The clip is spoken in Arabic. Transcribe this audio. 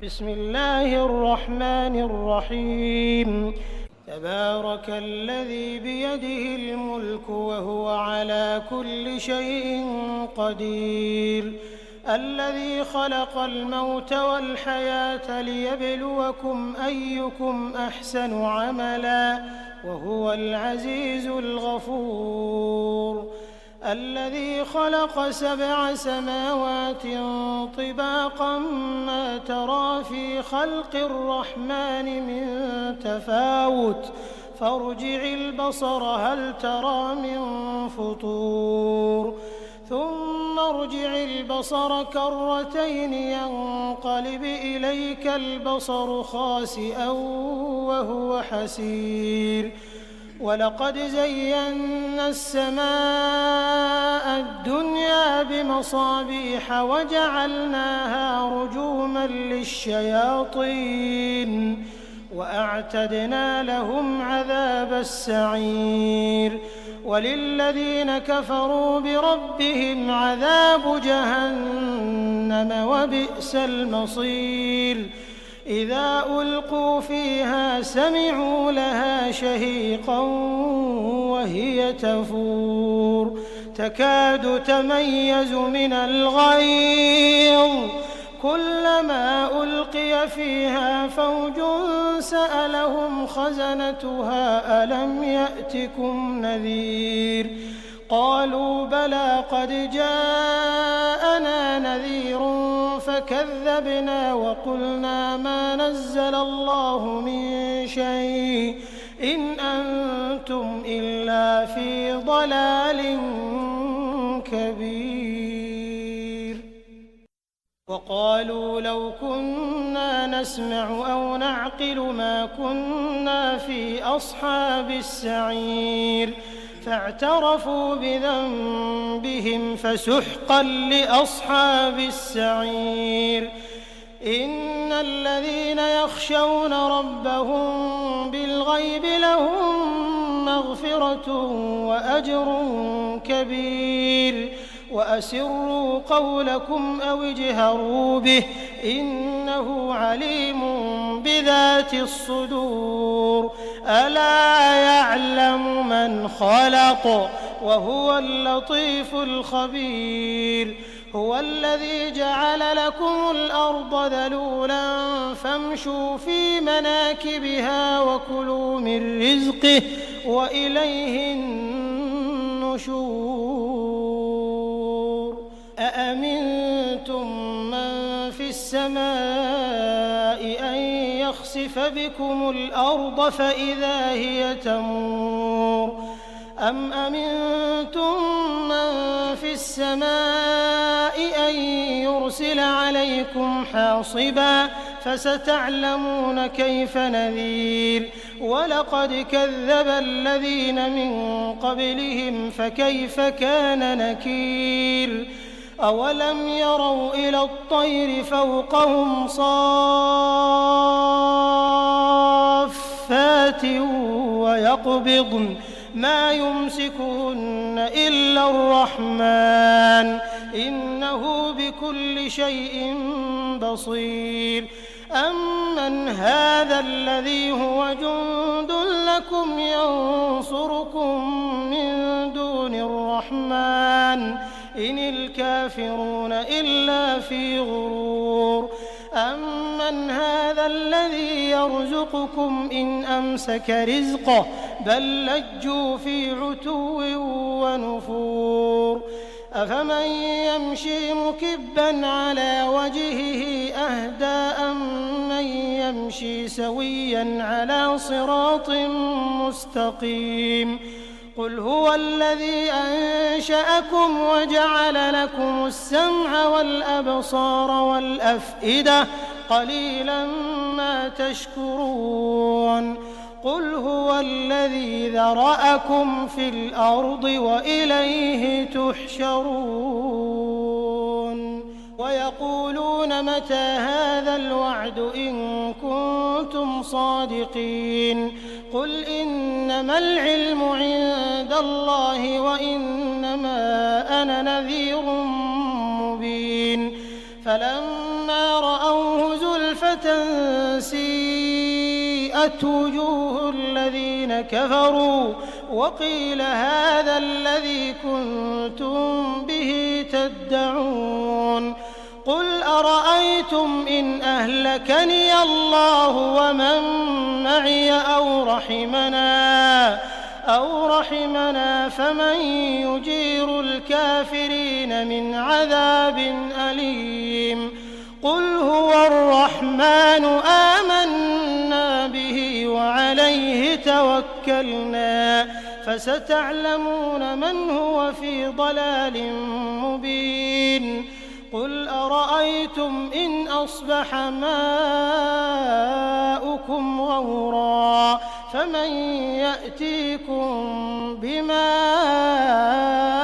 بسم الله الرحمن الرحيم. تبارك الذي بيده الملك وهو على كل شيء قدير، الذي خلق الموت والحياة ليبلوكم أيكم أحسن عملا وهو العزيز الغفور، الذي خلق 7 سماوات طباقا ما ترى في خلق الرحمن من تفاوت فارجع البصر هل ترى من فطور ثم ارجع البصر كرتين ينقلب إليك البصر خاسئا وهو حسير، ولقد زينا السماء الدنيا بمصابيح وجعلناها رجوما للشياطين وأعتدنا لهم عذاب السعير، وللذين كفروا بربهم عذاب جهنم وبئس المصير، إذا ألقوا فيها سمعوا لها شهيقا وهي تفور تكاد تميز من الغيظ، كلما ألقي فيها فوج سألهم خزنتها ألم يأتكم نذير، قالوا بلى قد جاءنا نذير فكذبنا وقلنا ما نزل الله من شيء إن أنتم إلا في ضلال كبير، وقالوا لو كنا نسمع أو نعقل ما كنا في أصحاب السعير، فاعترفوا بذنبهم فسحقا لأصحاب السعير، إن الذين يخشون ربهم بالغيب لهم مغفرة وأجر كبير، وأسروا قولكم أو اجهروا به إنه عليم بذات الصدور، ألا يعلم من خلق وهو اللطيف الخبير، هو الذي جعل لكم الأرض ذلولا فامشوا في مناكبها وكلوا من رزقه وإليه النشور، أأمنتم من في السماء أن يخسف بكم الأرض فإذا هي تمور، أم أمنتم من في السماء أن يرسل عليكم حاصبا فستعلمون كيف نذير، ولقد كذب الذين من قبلهم فكيف كان نكير، أولم يروا إلى الطير فوقهم صافات ويقبضن ما يمسكهن إلا الرحمن إنه بكل شيء بصير، أمن هذا الذي هو جند لكم ينصركم من دون الرحمن إن الكافرون إلا في غرور، أمن هذا الذي يرزقكم إن أمسك رزقه بل لجوا في عتو ونفور، أفمن يمشي مكبا على وجهه أهدى أمن يمشي سويا على صراط مستقيم، قل هو الذي أنشأكم وجعل لكم السمع والأبصار والأفئدة قليلا ما تشكرون، قل هو الذي ذرأكم في الأرض وإليه تحشرون، ويقولون متى هذا الوعد إن كنتم صادقين، قل إنما العلم عند الله وإنما أنا نذير مبين، فلما رأوه زلفى سيئت وجوه الذين كفروا وقيل هذا الذي كنتم به تدعون قل أرأيتم إن أهلكني الله ومن معي أو رحمنا فمن يجير الكافرين من عذاب أليم قل هو الرحمن آمنا به وعليه توكلنا فستعلمون من هو في ضلال مبين قل أرأيتم إن أصبح ماؤكم غورا فمن يأتيكم بماء